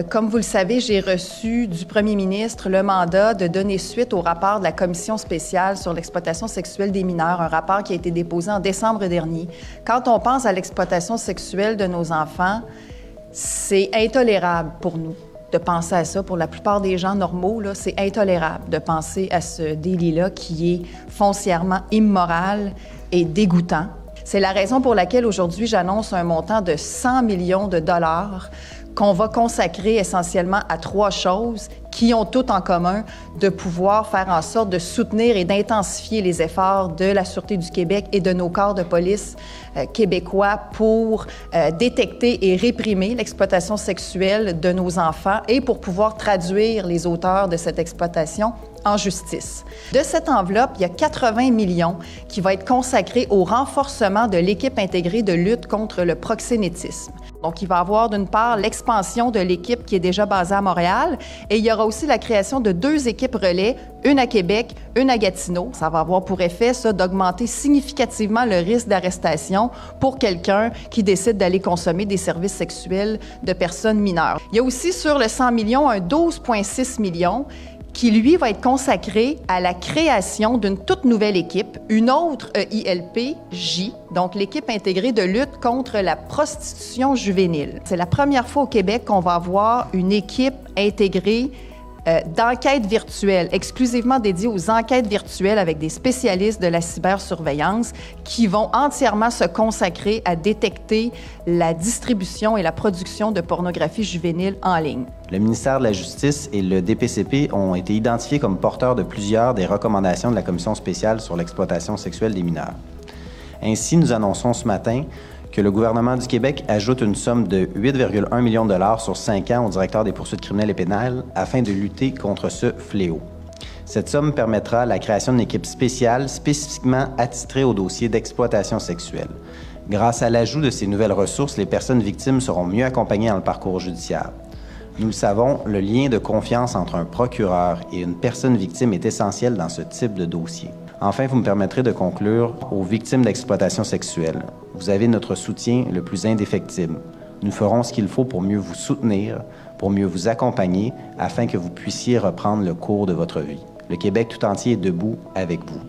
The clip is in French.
Comme vous le savez, j'ai reçu du premier ministre le mandat de donner suite au rapport de la Commission spéciale sur l'exploitation sexuelle des mineurs, un rapport qui a été déposé en décembre dernier. Quand on pense à l'exploitation sexuelle de nos enfants, c'est intolérable pour nous de penser à ça. Pour la plupart des gens normaux, c'est intolérable de penser à ce délit-là qui est foncièrement immoral et dégoûtant. C'est la raison pour laquelle aujourd'hui, j'annonce un montant de 100 millions de dollars qu'on va consacrer essentiellement à 3 choses qui ont toutes en commun de pouvoir faire en sorte de soutenir et d'intensifier les efforts de la Sûreté du Québec et de nos corps de police québécois pour détecter et réprimer l'exploitation sexuelle de nos enfants et pour pouvoir traduire les auteurs de cette exploitation en justice. De cette enveloppe, il y a 80 millions qui va être consacré au renforcement de l'équipe intégrée de lutte contre le proxénétisme. Donc, il va y avoir d'une part l'expansion de l'équipe qui est déjà basée à Montréal et il y aura aussi la création de 2 équipes relais, une à Québec, une à Gatineau. Ça va avoir pour effet, ça, d'augmenter significativement le risque d'arrestation pour quelqu'un qui décide d'aller consommer des services sexuels de personnes mineures. Il y a aussi sur le 100 millions un 12,6 millions qui, lui, va être consacré à la création d'une toute nouvelle équipe, une autre EILP-J, donc l'équipe intégrée de lutte contre la prostitution juvénile. C'est la première fois au Québec qu'on va avoir une équipe intégrée d'enquête virtuelle, exclusivement dédiée aux enquêtes virtuelles avec des spécialistes de la cybersurveillance qui vont entièrement se consacrer à détecter la distribution et la production de pornographie juvénile en ligne. Le ministère de la Justice et le DPCP ont été identifiés comme porteurs de plusieurs des recommandations de la Commission spéciale sur l'exploitation sexuelle des mineurs. Ainsi, nous annonçons ce matin que le gouvernement du Québec ajoute une somme de 8,1 millions de dollars sur 5 ans au directeur des poursuites criminelles et pénales afin de lutter contre ce fléau. Cette somme permettra la création d'une équipe spéciale spécifiquement attitrée au dossier d'exploitation sexuelle. Grâce à l'ajout de ces nouvelles ressources, les personnes victimes seront mieux accompagnées dans le parcours judiciaire. Nous le savons, le lien de confiance entre un procureur et une personne victime est essentiel dans ce type de dossier. Enfin, vous me permettrez de conclure aux victimes d'exploitation sexuelle. Vous avez notre soutien le plus indéfectible. Nous ferons ce qu'il faut pour mieux vous soutenir, pour mieux vous accompagner, afin que vous puissiez reprendre le cours de votre vie. Le Québec tout entier est debout avec vous.